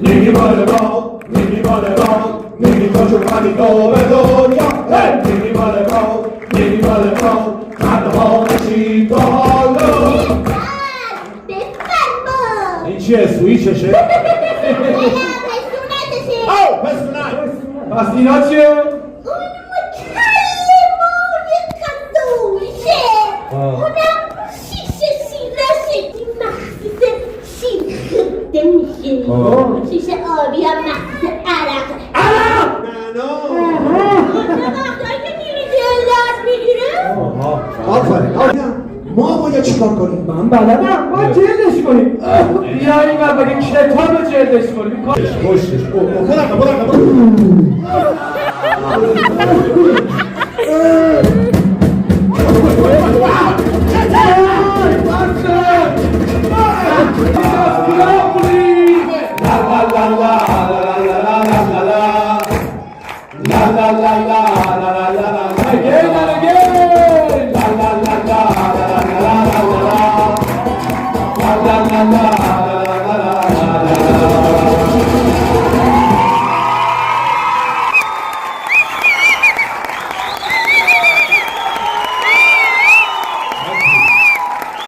نیمی مال ما نیمی مال ما نیمی کاشون خریدا به دنیا نیمی مال ما نیمی مال ما خرده ها نشید تا حالا این چیه؟ سویچشه؟ پسونتشه او پسونت پس اینا چیه؟ اون مکلمای کدوشه اونم شیشه شیرشه مخصوص شیر خورده میشه شیشه آبی هم مخصوص عرق اون وقتایی که میری جلدت میگیره آفرین ما باید چیکار کنیم؟ من بلدم باید جلدش کنیم بیا این ور بگه کتاب رو جلدش کنیم پشتش برو Again and again!